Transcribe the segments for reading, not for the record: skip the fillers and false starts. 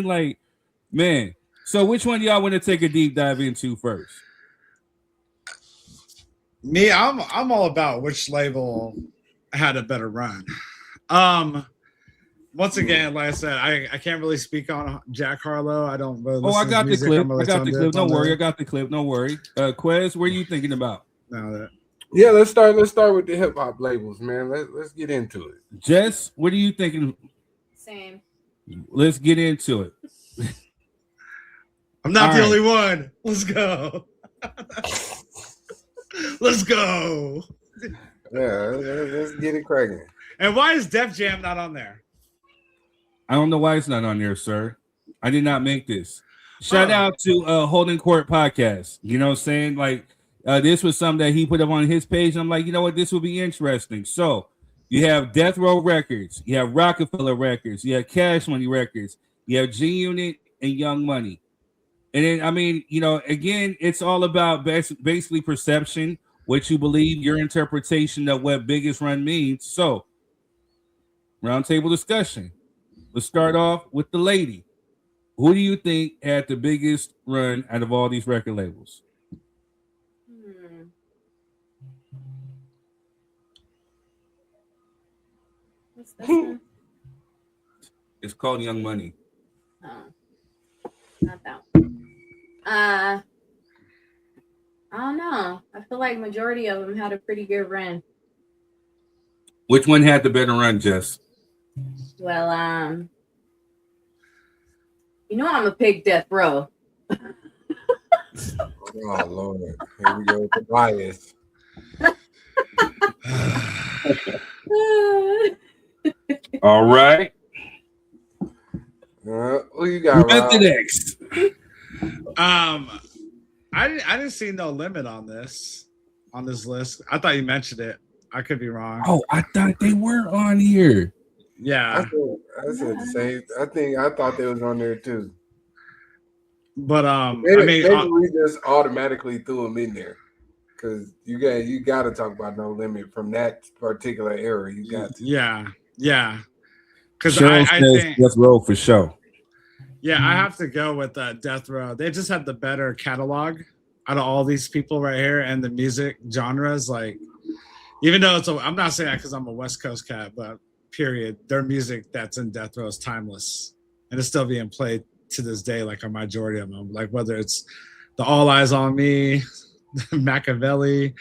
Like, man. So which one y'all want to take a deep dive into first? Me, I'm all about which label had a better run. Um, Once again, like I said, I can't really speak on Jack Harlow. I don't really Oh, I listen to his got the music. clip. I'm I really got tone the deaf clip. on Don't worry. I there. got the clip. Don't worry. Quez, what are you thinking about? No, that Yeah, let's start with the hip hop labels, man. Let's get into it. Jess, what are you thinking? Same. Let's get into it. I'm not All the right. only one. Let's go. Let's go. Yeah, let's get it cracking. And why is Def Jam not on there? I don't know why it's not on there, sir. I did not make this. Shout Oh. out to Holding Court Podcast. You know what I'm saying? Like, this was something that he put up on his page. I'm like, you know what? This will be interesting. So you have Death Row Records, you have Roc-A-Fella Records, you have Cash Money Records, you have G Unit and Young Money. And then, I mean, you know, again, it's all about basically perception, what you believe, your interpretation of what biggest run means. So, roundtable discussion. Let's start off with the lady. Who do you think had the biggest run out of all these record labels? Hmm. What's this one? It's called Young Money. Oh, not that one. I don't know. I feel like majority of them had a pretty good run. Which one had the better run, Jess? Well, you know I'm a pick Death Row. Oh Lord, here we go with the bias. All right. Who you got, Rob? Next. I didn't see No Limit on this list. I thought you mentioned it. I could be wrong. Oh, I thought they were on here. Yeah, I said the same. I thought they was on there too. but Maybe, I mean, maybe we just automatically threw them in there because you got to talk about No Limit from that particular era. You got to. yeah. Because Cheryl I says think, Death Row for sure. yeah, I have to go with Death Row. They just have the better catalog out of all these people right here, and the music genres. Like, even though I'm not saying that because I'm a West Coast cat, but period, their music that's in Death Row is timeless, and it's still being played to this day. Like a majority of them, like whether it's the All Eyes on Me, Machiavelli,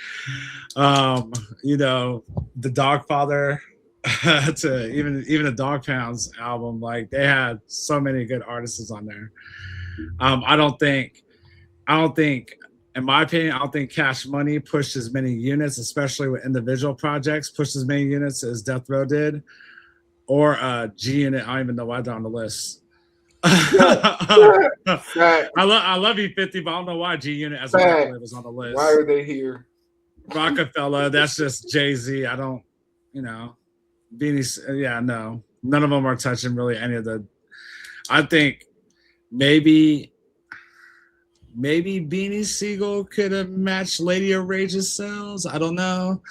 you know, the Dogfather. To even the Dog Pounds album, like they had so many good artists on there. I don't think, in my opinion, I don't think Cash Money pushed as many units, especially with individual projects, pushed as many units as Death Row did, or G Unit. I don't even know why they're on the list. I love E50, but I don't know why G Unit as a record label was on the list. Why are they here? Roc-A-Fella, that's just Jay-Z. I don't, you know. Beanie, yeah, no, none of them are touching really any of the. I think maybe Beanie Siegel could have matched Lady of Rage's sales. I don't know,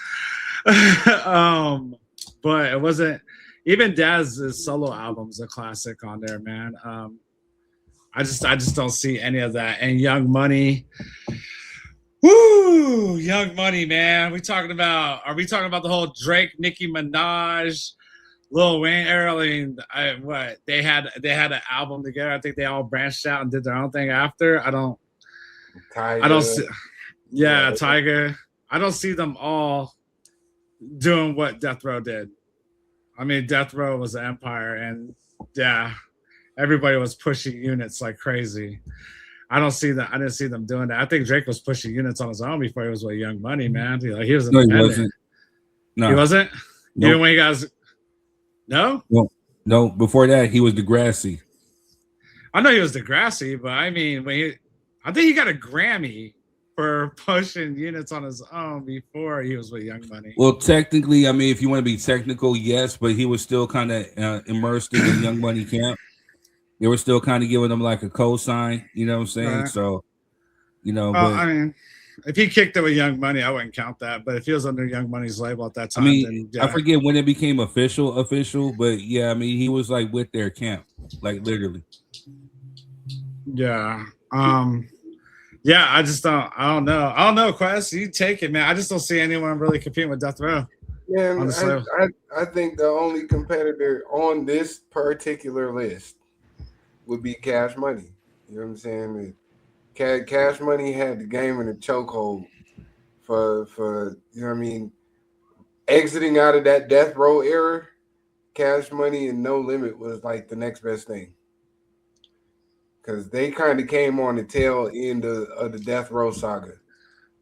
but it wasn't. Even Daz's solo album's a classic on there, man. I just don't see any of that. And Young Money. Woo, Young Money, man. Are we talking about the whole Drake, Nicki Minaj, Lil Wayne era? I mean, they had an album together. I think they all branched out and did their own thing after. I don't see. Yeah, Tyga. I don't see them all doing what Death Row did. I mean, Death Row was an empire, and yeah, everybody was pushing units like crazy. I didn't see them doing that. I think Drake was pushing units on his own before he was with Young Money, man. He was independent. No, he wasn't. No. He wasn't? Nope. Even when you guys... No? No. Before that, he was Degrassi. I know he was Degrassi, but I mean, I think he got a Grammy for pushing units on his own before he was with Young Money. Well, technically, I mean, if you want to be technical, yes, but he was still kind of immersed in the Young Money camp. They were still kind of giving him like a cosign, you know what I'm saying? Right. So, you know, I mean, If he kicked it with Young Money, I wouldn't count that. But if he was under Young Money's label at that time, I mean, then yeah. I forget when it became official, but yeah, I mean, he was like with their camp, like literally. Yeah. Yeah, I don't know, Quest. You take it, man. I just don't see anyone really competing with Death Row. Man, I think the only competitor on this particular list would be Cash Money. You know what I'm saying? Cash Money had the game in a chokehold for you know what I mean. Exiting out of that Death Row era, Cash Money and No Limit was like the next best thing. Because they kind of came on the tail end of the Death Row saga,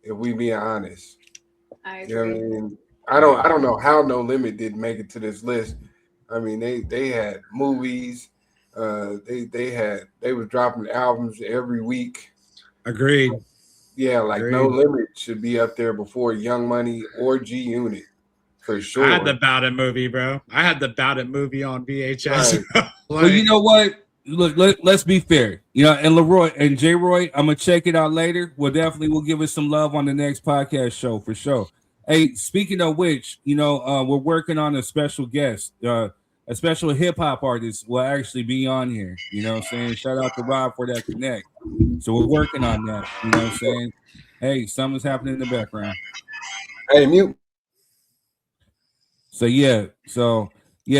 if we being honest. I agree. You know what I mean? I don't know how No Limit didn't make it to this list. I mean, they had movies. They was dropping albums every week. Agreed. Yeah, like Agreed. No Limit should be up there before Young Money or G Unit for sure. I had the Bout It movie, bro. I had the Bout It movie on VHS. Right. Well, you know what? Look, let's be fair. You know, and Leroy and J Roy, I'm gonna check it out later. We'll give it some love on the next podcast show for sure. Hey, speaking of which, you know, we're working on a special guest, a special hip hop artist will actually be on here. You know what I'm saying? Shout out to Rob for that connect. So we're working on that. You know what I'm saying? Hey, something's happening in the background. Hey, mute. So yeah,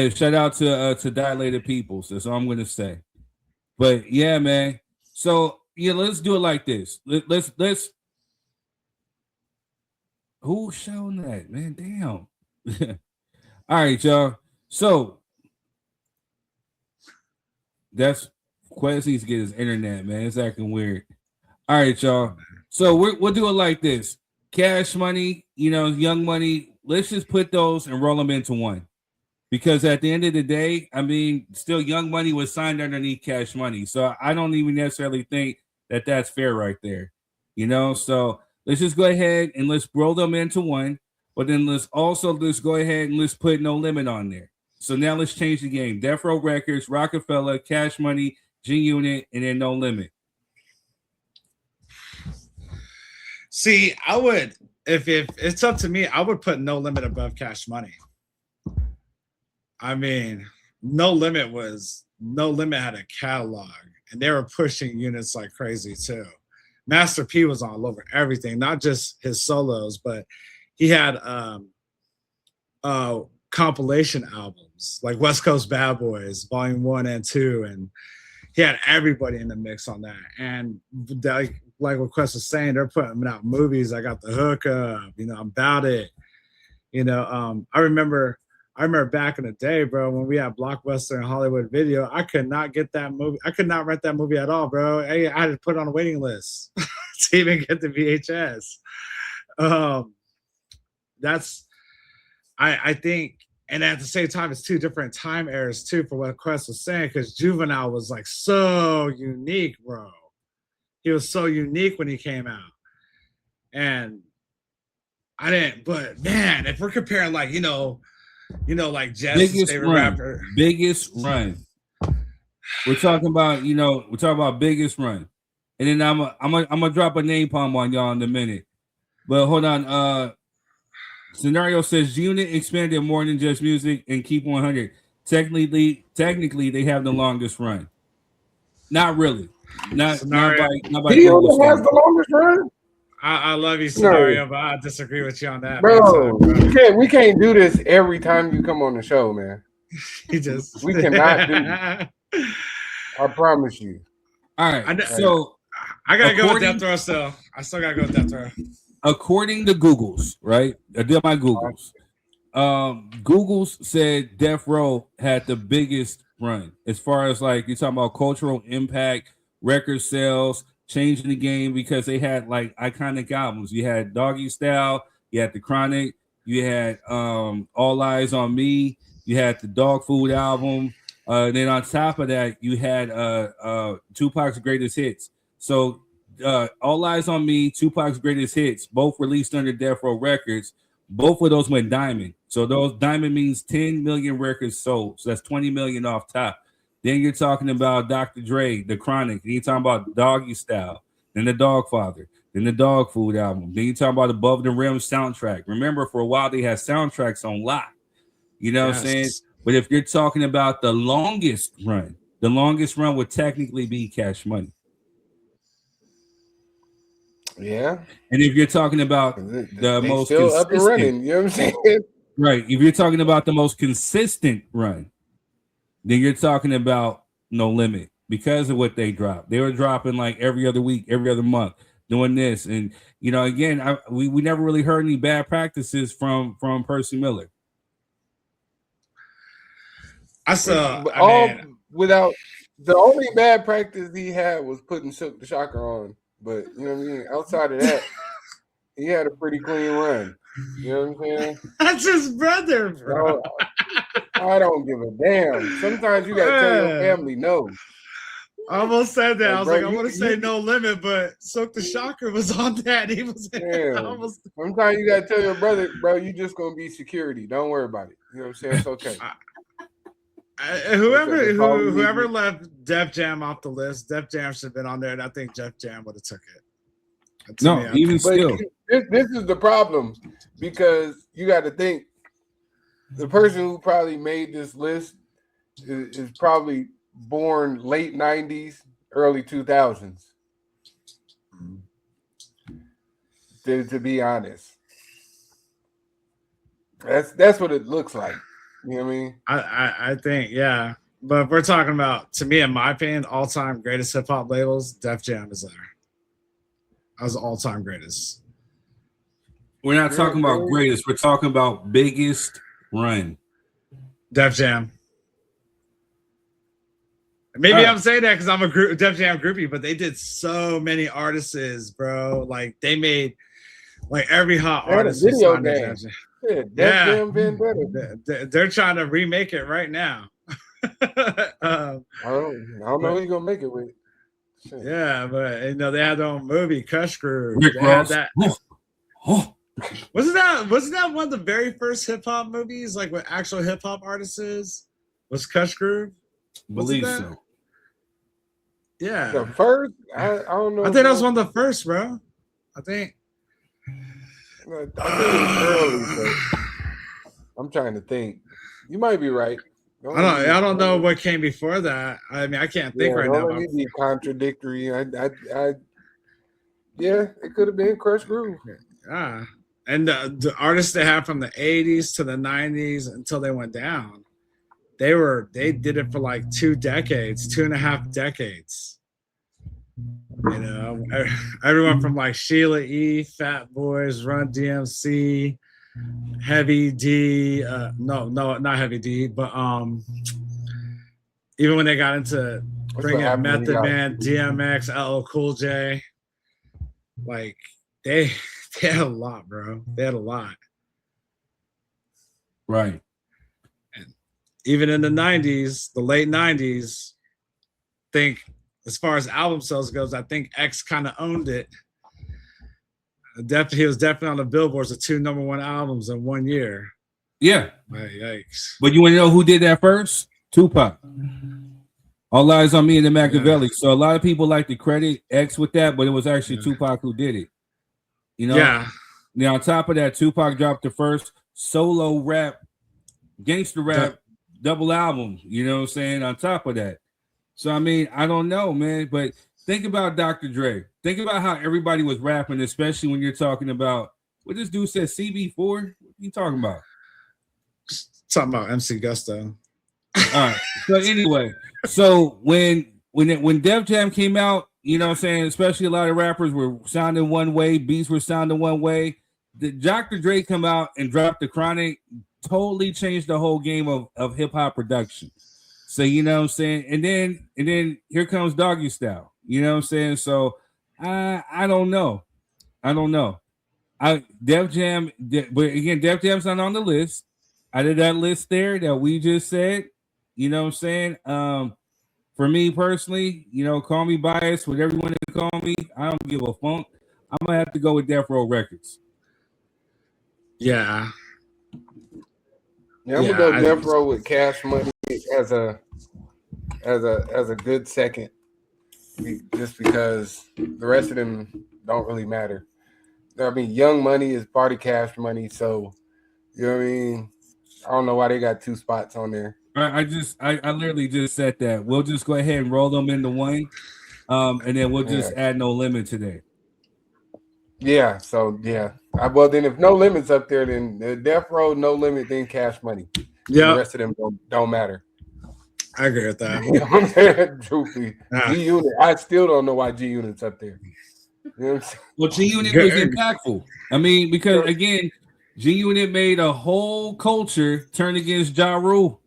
shout out to Dilated Peoples. That's all I'm gonna say. But yeah, man. So yeah, let's do it like this. Let's. Who's showing that, man? Damn. All right, y'all. So that's Quest needs to get his internet, man. It's acting weird. All right, y'all. So we'll do it like this. Cash Money, you know, Young Money. Let's just put those and roll them into one. Because at the end of the day, I mean, still Young Money was signed underneath Cash Money. So I don't even necessarily think that that's fair right there. You know, so let's just go ahead and let's roll them into one. But then let's go ahead and let's put No Limit on there. So now let's change the game. Death Row Records, Roc-A-Fella, Cash Money, G Unit, and then No Limit. See, I would, if it's up to me, I would put No Limit above Cash Money. I mean, No Limit had a catalog, and they were pushing units like crazy too. Master P was all over everything, not just his solos, but he had compilation albums like West Coast Bad Boys, Volume 1 and 2, and he had everybody in the mix on that. And like what Quest was saying, they're putting out movies. I got the hook up, you know, I'm About It. You know, I remember back in the day, bro, when we had Blockbuster and Hollywood Video, I could not get that movie. I could not rent that movie at all, bro. I had to put it on a waiting list to even get the VHS. I think, and at the same time, it's two different time eras too, for what Quest was saying, because Juvenile was like so unique, bro. He was so unique when he came out. And I didn't, but man, if we're comparing like, you know, like Jess's favorite rapper. Biggest run. We're talking about biggest run. And then I'm gonna drop a napalm on y'all in a minute. But hold on. Scenario says Unit expanded more than just music and keep 100. Technically, they have the longest run. Not really. Not by Google has the longest run. I love you, Scenario, but I disagree with you on that. Bro, we can't do this every time you come on the show, man. We cannot do it. I promise you. All right. So I gotta go with Death Row still. I still gotta go with Death Row. According to Google's, right? I did my Google's. Google's said Death Row had the biggest run as far as like you're talking about cultural impact, record sales, changing the game, because they had like iconic albums. You had Doggy Style, you had The Chronic, you had All Eyes on Me, you had the Dog Food album. Then on top of that, you had Tupac's Greatest Hits. So All Eyes on Me, Tupac's Greatest Hits, both released under Death Row Records. Both of those went diamond. So those diamond means 10 million records sold. So that's 20 million off top. Then you're talking about Dr. Dre, The Chronic. Then you're talking about Doggy Style, then The Dogfather. then the Dog Food album. Then you talk about Above the Rim soundtrack. Remember, for a while they had soundtracks on lock. You know what I'm saying? But if you're talking about the longest run would technically be Cash Money. Yeah. And if you're talking about the most still up and running, you know what I'm saying? Right. If you're talking about the most consistent run, then you're talking about No Limit because of what they dropped. They were dropping like every other week, every other month, doing this. And, you know, again, we never really heard any bad practices from Percy Miller. Without the only bad practice he had was putting Silk the Shocker on. But, you know what I mean? Outside of that, he had a pretty clean run. You know what I'm saying? That's his brother, bro. I don't give a damn. Sometimes you gotta tell your family no. I almost said that. Like, I was bro, like, I want to say No Limit, but Silk the Shocker was on that. He was almost. Sometimes you gotta tell your brother, bro, you just gonna be security. Don't worry about it. You know what I'm saying? It's okay. Whoever left Def Jam off the list, Def Jam should have been on there, and I think Def Jam would have took it. Still. This is the problem, because you got to think the person who probably made this list is probably born late 90s, early 2000s. To be honest, that's what it looks like. You know what I mean? I think, yeah. But if we're talking about, to me, in my opinion, all-time greatest hip-hop labels, Def Jam is there. That was all-time greatest. We're not talking about greatest. We're talking about biggest run. Def Jam. Maybe I'm saying that because I'm a Def Jam groupie, but they did so many artists, bro. Like, they made, like, every hot artist. Video game. They're trying to remake it right now. I don't know who you're gonna make it with. Shit. Yeah, but you know they had their own movie, Kush Groove. Rick Ross. Wasn't that one of the very first hip hop movies, like with actual hip hop artists? Was Kush Groove? Believe so. Yeah, the first. I don't know. I think that was one of the first, bro. I think it's early, but I'm trying to think. You might be right. I don't know what came before that. I mean, I can't think right now. Let me be contradictory. Yeah, it could have been Crush Groove. Yeah, and the artists they had from the 80s to the 90s until they went down, they did it for like 2.5 decades. You know, everyone from like Sheila E., Fat Boys, Run DMC, Heavy D, no, not Heavy D, but even when they got into bringing Method Man, DMX, LL Cool J, like they had a lot, bro. They had a lot, right? And even in the 90s, the late 90s, think as far as album sales goes, I think X kind of owned it. He was definitely on the billboards of 2 number 1 albums in 1 year. Yeah. Yikes. But you want to know who did that first? Tupac. All Eyes on Me and the Machiavelli. Yeah. So a lot of people like to credit X with that, but it was actually Tupac who did it. You know? Yeah. Now, on top of that, Tupac dropped the first solo rap, gangster rap double album. You know what I'm saying? On top of that. So, I mean, I don't know, man, but think about Dr. Dre. Think about how everybody was rapping, especially when you're talking about what this dude said, CB4. What are you talking about? Talking about MC Gusto. All right. So anyway, so when Def Jam came out, you know what I'm saying, especially a lot of rappers were sounding one way, beats were sounding one way. The Dr. Dre come out and drop the Chronic, totally changed the whole game of hip hop production. So you know what I'm saying, and then here comes Doggy Style. You know what I'm saying? So I don't know. Def Jam, but again, Def Jam's not on the list. Out of that list there that we just said, you know what I'm saying? For me personally, you know, call me biased, whatever you want to call me, I don't give a funk. I'm gonna have to go with Death Row Records. Yeah. Yeah, I'm gonna go Death Row with Cash Money as a good second. Just because the rest of them don't really matter. I mean, Young Money is part of Cash Money, so you know what I mean. I don't know why they got 2 spots on there. I literally just said that. We'll just go ahead and roll them into one, and then we'll just add No Limit today. Yeah. So yeah. Well, then if No Limit's up there, then Death Row, No Limit, then Cash Money. Yeah. The rest of them don't matter. I agree with that. You know what I'm saying? Truthfully, G Unit. I still don't know why G Unit's up there. You know what I'm saying? Well, G Unit was impactful. I mean, because again, G Unit made a whole culture turn against Ja Rule.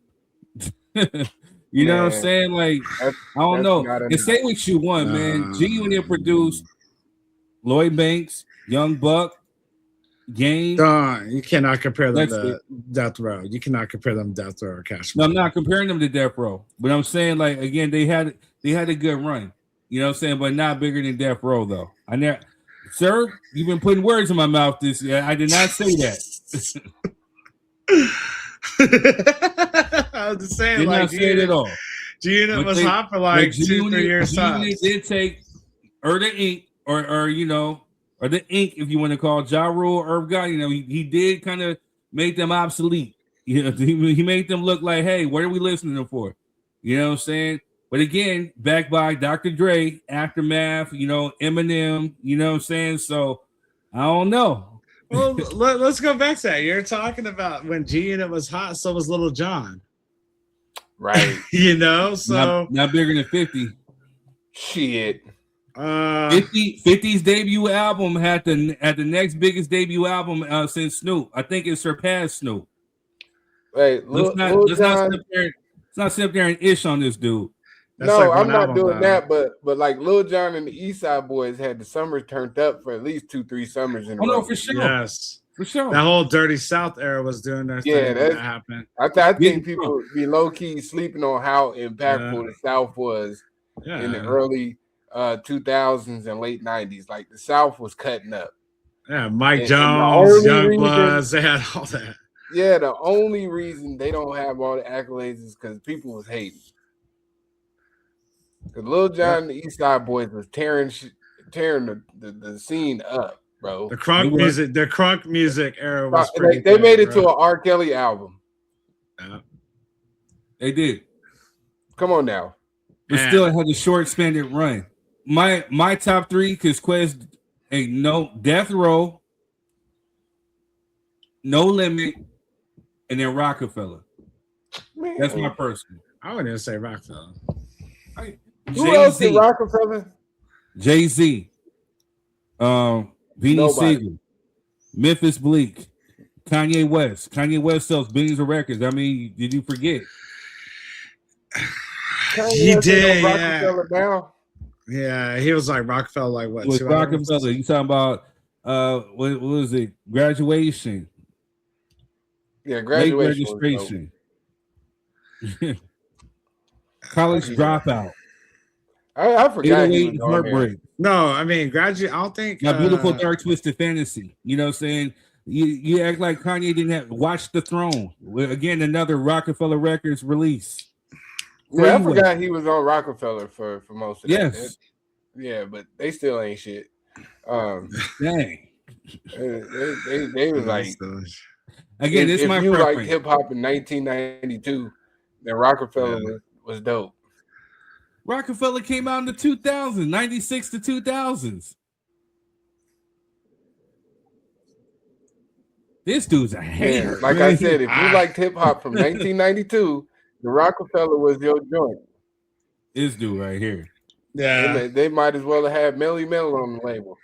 You know what I'm saying? Like, I don't know. And say what you want, man. G Unit produced Lloyd Banks, Young Buck, Game. You cannot compare them to Death Row. You cannot compare them to Death Row or Cash Money. No, I'm not comparing them to Death Row, but I'm saying, like, again, they had a good run. You know what I'm saying? But not bigger than Death Row, though. Sir, you've been putting words in my mouth this year. I did not say that. I was just saying, did like, not say it at all. G-Unit was hot for like 2-3 years. G-Unit did take the Ink, or you know, or the Ink, if you want to call Ja Rule or Irv Gotti. You know, he did kind of make them obsolete. You know, he made them look like, hey, what are we listening to them for? You know what I'm saying? But again, backed by Dr. Dre, Aftermath, you know, Eminem, you know what I'm saying? So I don't know. Well, let's go back to that. You're talking about when G-Unit was hot, so was Little John. Right. You know, so not bigger than 50. Shit. 50's debut album had the next biggest debut album since Snoop. I think it surpassed Snoop. Right. Let's not sit up there and ish on this dude. That's no, like I'm not doing that, but like Lil Jon and the East Side Boys had the summers turned up for at least 2-3 summers in a row. No, for sure. Yes. For sure. That whole Dirty South era was doing their thing. Yeah, that happened. I think people be low-key sleeping on how impactful the South was in the early 2000s and late 90s. Like the South was cutting up. Yeah, Mike Jones, Young Bloods, they had all that. Yeah, the only reason they don't have all the accolades is because people was hating. Because Lil Jon and the East Side Boys was tearing the scene up, bro. The crunk music era was pretty they made it to an R. Kelly album. Yeah. They did. Come on now. But still had a short expanded run. My top 3, because Quest ain't no Death Row, No Limit, and then Roc-A-Fella. Man. That's my personal. I wouldn't even say Roc-A-Fella. Who else did Roc-A-Fella? Jay-Z, Beanie Sigel, Memphis Bleak, Kanye West. Kanye West sells billions of records. I mean, did you forget? He did. Yeah, he was like Roc-A-Fella, like what? With Roc-A-Fella, you talking about what was it? Graduation. Yeah, graduation. Late registration. College dropout. I forgot. Heartbreak. No, I mean, graduate. I don't think. My Beautiful Dark Twisted Fantasy. You know what I'm saying? You act like Kanye didn't have Watch the Throne. Again, another Roc-A-Fella Records release. Yeah, I forgot he was on Roc-A-Fella for most of that. Yes. Yeah, but they still ain't shit. Dang. They was like. Again, it's my preference. If you like hip hop in 1992, then Roc-A-Fella was dope. Roc-A-Fella came out in the 2000s, 96 to 2000s. This dude's a hater. Like I said, if you liked hip hop from 1992, the Roc-A-Fella was your joint. This dude right here. Yeah. They might as well have had Melly Mel on the label.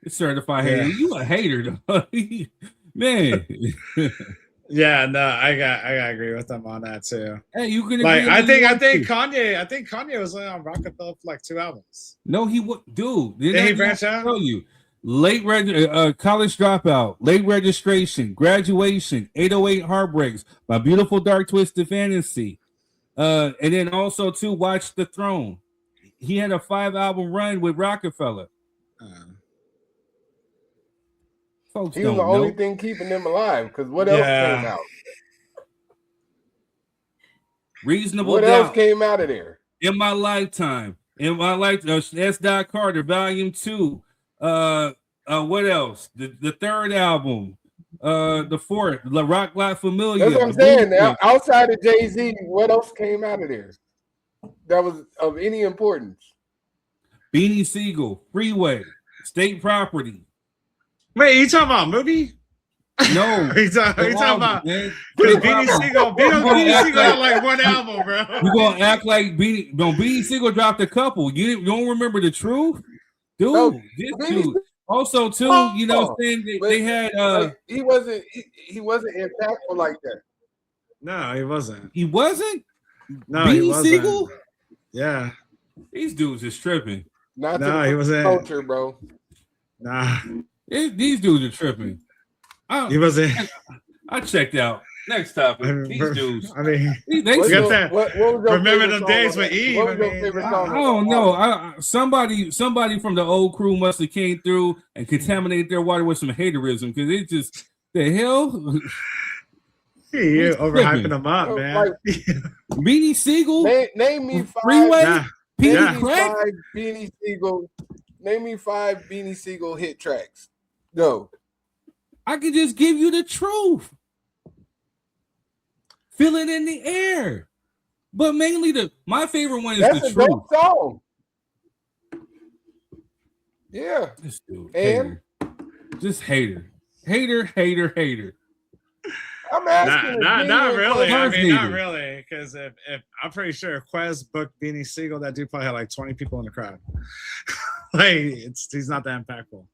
It's certified hater. You a hater, though. Man. Yeah, no, I got agree with them on that too. Hey, you can like I think Kanye was on Roc-A-Fella for like 2 albums. No, he would, dude. Did he branch out? Tell you, college dropout, late registration, graduation, 808 Heartbreaks, My Beautiful Dark Twisted Fantasy, and then also to Watch the Throne. He had a 5-album run with Roc-A-Fella. Folks he was the only thing keeping them alive. Because what else came out? Reasonable What Doubt. else came out of there? In My Lifetime. S. Carter, Volume 2. What else? The third album. The fourth, La La Familia. That's what I'm saying. Now, outside of Jay-Z, what else came out of there that was of any importance? Beanie Siegel, Freeway, State Property. Wait, you talking about a movie? No, you talking about man. Beanie Siegel? Beanie Siegel had like one album, bro. You gonna act like Beanie Siegel dropped a couple. You don't remember the truth, dude? No, this Beanie dude. Also, too, you know, what I'm saying they had like, he wasn't impactful like that. No, he wasn't. He wasn't. No, Beanie he wasn't. Siegel. Yeah. These dudes is tripping. Not No, to he wasn't. culture, bro. Nah, These dudes are tripping. he wasn't. I checked out. Next topic. These dudes. I mean, They What's got your- that. what was your Remember favorite them song days on with that? Eve, What was I your mean, favorite I song? don't know. Somebody from the old crew must have came through and contaminated their water with some haterism because it's just the hell. you What's overhyping tripping? them up, man. Like, Beanie Siegel, name me five. Freeway, Nah, Beanie yeah. Crack. Name me five Beanie Siegel hit tracks. Go. I could just give you the truth. Feel it in the air. But mainly my favorite one is That's the a truth. dope song. Yeah. This dude, And? hater. Just hater. Hater. I'm asking. Not really. I mean, not Hater. really. Because if I'm pretty sure if Quez booked Beanie Siegel, that dude probably had like 20 people in the crowd. Like he's not that impactful.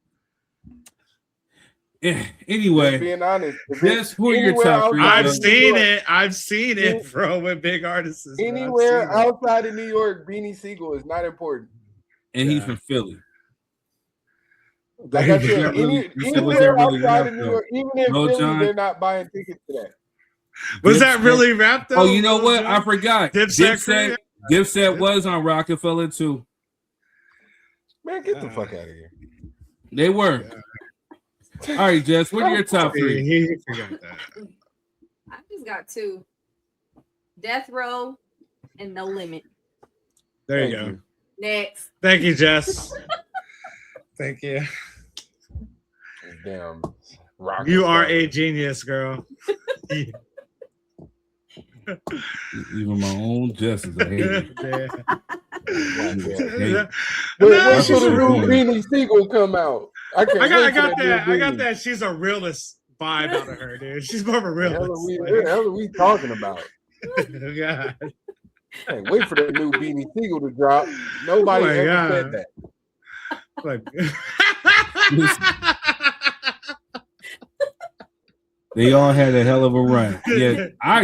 Anyway, Being honest, that's who are your top three. I've seen it, bro, with big artists. Bro. Anywhere outside of New York, Beanie Siegel is not important. And he's from Philly. Like I said, You said, was anywhere that really outside rap, of New though? York, even in Lil Philly, Jon? they're not buying tickets to that. Was that really rap though? Oh, you know what? I forgot. Dipset was on Roc-A-Fella too. Man, get the fuck out of here. They were. All right, Jess, what are your top three? He forgot that. I just got two. Death Row and No Limit. There you Thank go. you. Next. Thank you, Jess. Thank you. Damn. Rock You are a genius, girl. Even my own Jess is a hater. Yeah. When should the the new new Beanie Siegel come out? I got that. She's a realist vibe out of her, dude. She's more of a What the realist. hell are we talking about? God. Hey, wait for the new Beanie Siegel to drop. Nobody Oh my ever God. said that. Like, They all had a hell of a run. Yeah, I